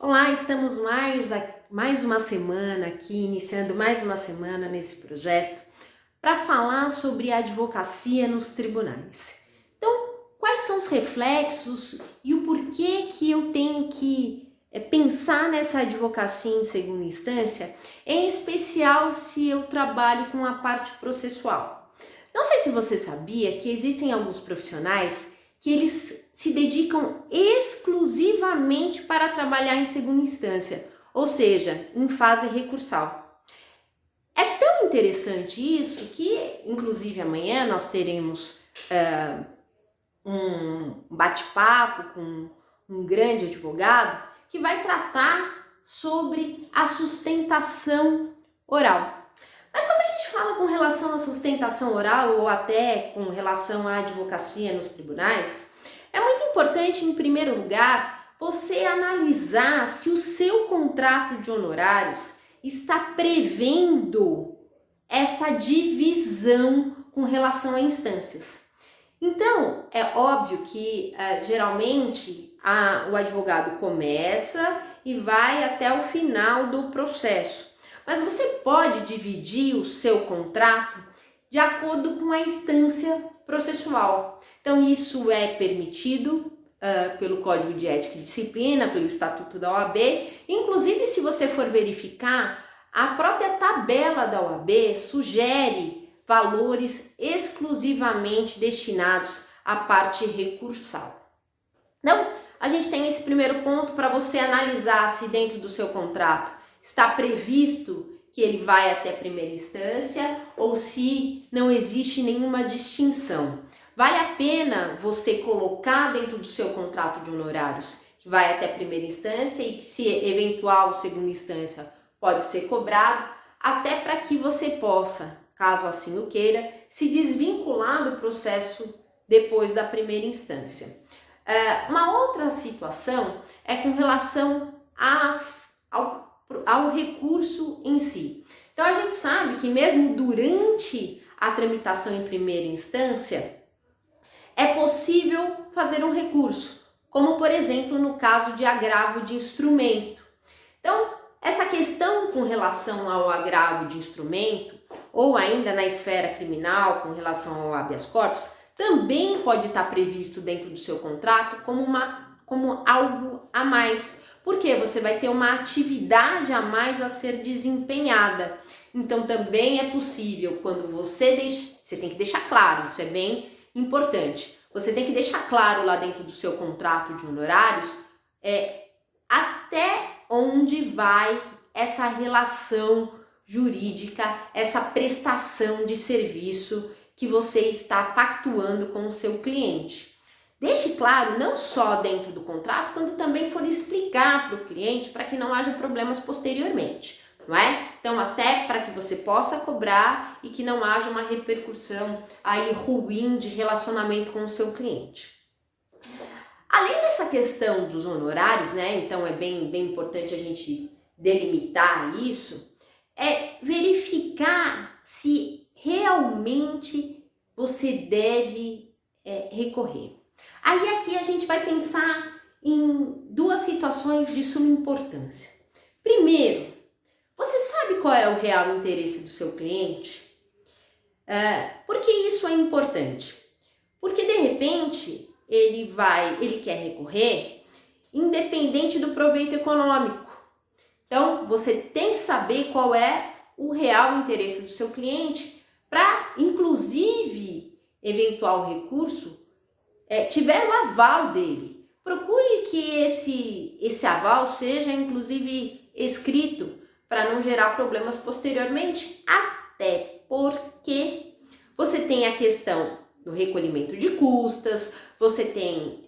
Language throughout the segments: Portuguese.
Olá, estamos mais uma semana aqui, iniciando mais uma semana nesse projeto para falar sobre a advocacia nos tribunais. Então, quais são os reflexos e o porquê que eu tenho que pensar nessa advocacia em segunda instância, em especial se eu trabalho com a parte processual? Não sei se você sabia que existem alguns profissionais que eles se dedicam exclusivamente para trabalhar em segunda instância, ou seja, em fase recursal. É tão interessante isso que, inclusive, amanhã nós teremos um bate-papo com um grande advogado que vai tratar sobre a sustentação oral. Mas quando a gente fala com relação à sustentação oral ou até com relação à advocacia nos tribunais, é muito importante, em primeiro lugar, você analisar se o seu contrato de honorários está prevendo essa divisão com relação a instâncias. Então, é óbvio que geralmente o advogado começa e vai até o final do processo. Mas você pode dividir o seu contrato de acordo com a instância processual. Então, isso é permitido pelo Código de Ética e Disciplina, pelo Estatuto da OAB. Inclusive, se você for verificar, a própria tabela da OAB sugere valores exclusivamente destinados à parte recursal. Então, a gente tem esse primeiro ponto para você analisar se dentro do seu contrato está previsto que ele vai até a primeira instância ou se não existe nenhuma distinção. Vale a pena você colocar dentro do seu contrato de honorários que vai até a primeira instância e que, se eventual segunda instância, pode ser cobrado, até para que você possa, caso assim o queira, se desvincular do processo depois da primeira instância. Uma outra situação é com relação ao recurso em si. Então, a gente sabe que mesmo durante a tramitação em primeira instância, é possível fazer um recurso, como por exemplo no caso de agravo de instrumento. Então, essa questão com relação ao agravo de instrumento, ou ainda na esfera criminal com relação ao habeas corpus, também pode estar previsto dentro do seu contrato como algo a mais, porque você vai ter uma atividade a mais a ser desempenhada. Então também é possível, quando você tem que deixar claro, isso é bem importante, você tem que deixar claro lá dentro do seu contrato de honorários até onde vai essa relação jurídica, essa prestação de serviço que você está pactuando com o seu cliente. Deixe claro, não só dentro do contrato, quando também for explicar para o cliente, para que não haja problemas posteriormente, não é? Então, até para que você possa cobrar e que não haja uma repercussão aí ruim de relacionamento com o seu cliente. Além dessa questão dos honorários, né? Então, é bem importante a gente delimitar isso, é verificar se realmente você deve recorrer. Aí aqui a gente vai pensar em duas situações de suma importância. Primeiro, você sabe qual é o real interesse do seu cliente? Por que isso é importante? Porque de repente ele quer recorrer independente do proveito econômico. Então você tem que saber qual é o real interesse do seu cliente para, inclusive, eventual recurso tiver o aval dele. Procure que esse aval seja, inclusive, escrito para não gerar problemas posteriormente, até porque você tem a questão do recolhimento de custas, você tem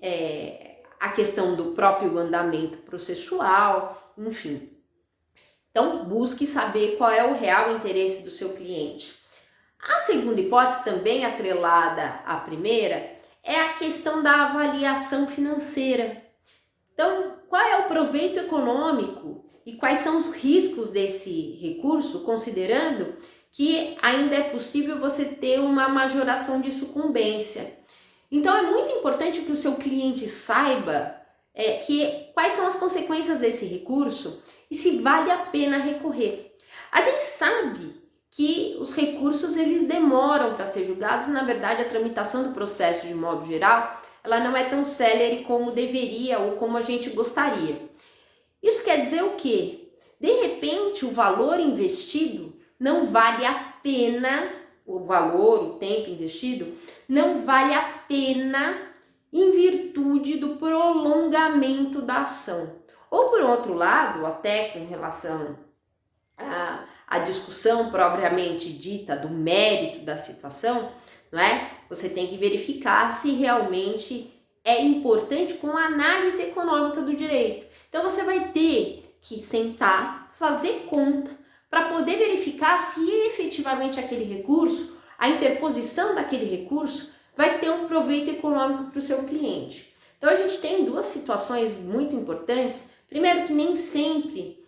a questão do próprio andamento processual, enfim. Então, busque saber qual é o real interesse do seu cliente. A segunda hipótese, também atrelada à primeira, é a questão da avaliação financeira. Então, qual é o proveito econômico e quais são os riscos desse recurso, considerando que ainda é possível você ter uma majoração de sucumbência. Então, é muito importante que o seu cliente saiba quais são as consequências desse recurso e se vale a pena recorrer. A gente sabe que os recursos eles demoram para ser julgados, na verdade a tramitação do processo de modo geral, ela não é tão célere como deveria ou como a gente gostaria. Isso quer dizer o quê? De repente o valor investido não vale a pena, o tempo investido, não vale a pena em virtude do prolongamento da ação. Ou por outro lado, até com relação à discussão propriamente dita do mérito da situação, não é? Você tem que verificar se realmente é importante com a análise econômica do direito. Então você vai ter que sentar, fazer conta, para poder verificar se efetivamente aquele recurso, a interposição daquele recurso, vai ter um proveito econômico para o seu cliente. Então a gente tem duas situações muito importantes. Primeiro, que nem sempre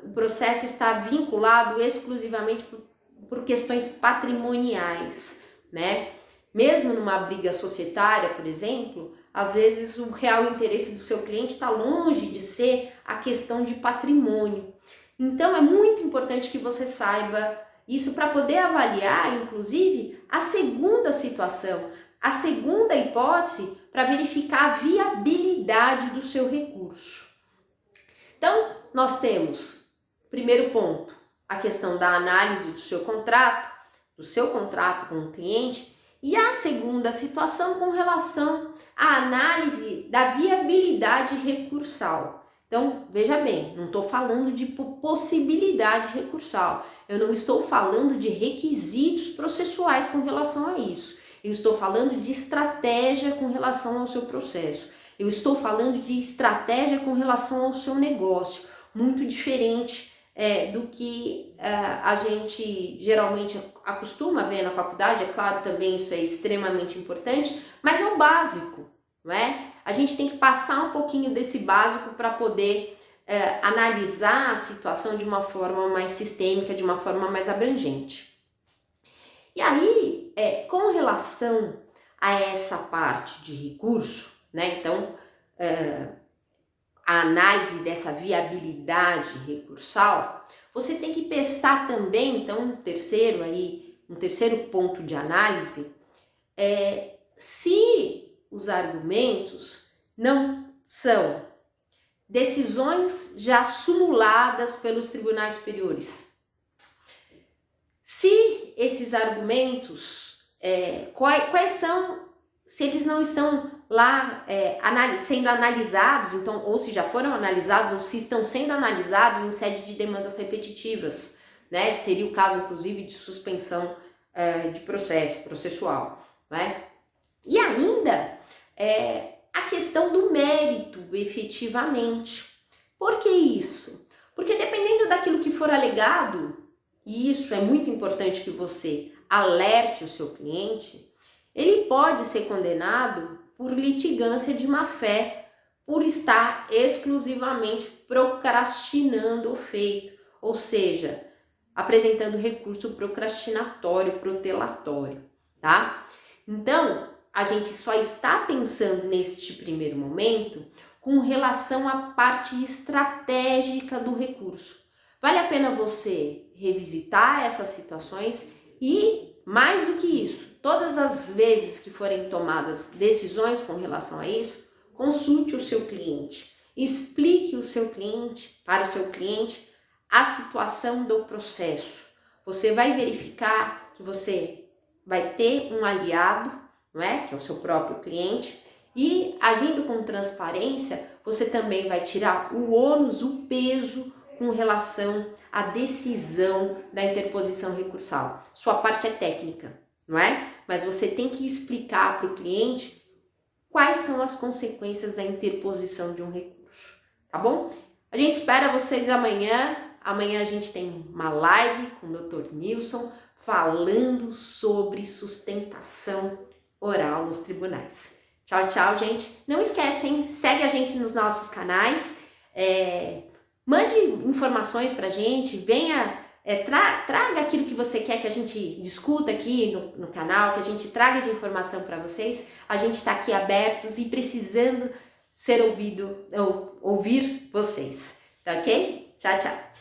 o processo está vinculado exclusivamente por questões patrimoniais, né? Mesmo numa briga societária, por exemplo, às vezes o real interesse do seu cliente está longe de ser a questão de patrimônio. Então é muito importante que você saiba isso para poder avaliar, inclusive, a segunda situação, a segunda hipótese para verificar a viabilidade do seu recurso. Então, nós temos, primeiro ponto, a questão da análise do seu contrato com o cliente, e a segunda situação com relação à análise da viabilidade recursal. Então, veja bem, não estou falando de possibilidade recursal, eu não estou falando de requisitos processuais com relação a isso, eu estou falando de estratégia com relação ao seu processo, eu estou falando de estratégia com relação ao seu negócio, muito diferente do que a gente geralmente acostuma ver na faculdade. É claro, também isso é extremamente importante, mas é o básico, não é? A gente tem que passar um pouquinho desse básico para poder analisar a situação de uma forma mais sistêmica, de uma forma mais abrangente. E aí, com relação a essa parte de recurso, né? Então, a análise dessa viabilidade recursal, você tem que pensar também, então, um terceiro ponto de análise, se os argumentos não são decisões já simuladas pelos tribunais superiores. Se esses argumentos, quais são, se eles não estão lá sendo analisados, então, ou se já foram analisados, ou se estão sendo analisados em sede de demandas repetitivas, né? Seria o caso, inclusive, de suspensão de processo processual, né? E ainda a questão do mérito, efetivamente. Por que isso? Porque dependendo daquilo que for alegado, e isso é muito importante que você alerte o seu cliente, ele pode ser condenado por litigância de má-fé, por estar exclusivamente procrastinando o feito, ou seja, apresentando recurso procrastinatório, protelatório, tá? Então, a gente só está pensando neste primeiro momento com relação à parte estratégica do recurso. Vale a pena você revisitar essas situações e, mais do que isso, todas as vezes que forem tomadas decisões com relação a isso, consulte o seu cliente, explique para o seu cliente a situação do processo. Você vai verificar que você vai ter um aliado, não é? Que é o seu próprio cliente, e agindo com transparência, você também vai tirar o ônus, o peso com relação à decisão da interposição recursal. Sua parte é técnica, não é? Mas você tem que explicar para o cliente quais são as consequências da interposição de um recurso, tá bom? A gente espera vocês amanhã. Amanhã a gente tem uma live com o Dr. Nilson falando sobre sustentação oral nos tribunais. Tchau, tchau, gente. Não esquecem, segue a gente nos nossos canais, mande informações pra gente, venha, traga aquilo que você quer que a gente discuta aqui no canal, que a gente traga de informação para vocês. A gente está aqui abertos e precisando ser ouvido, ou ouvir vocês, tá ok? Tchau, tchau!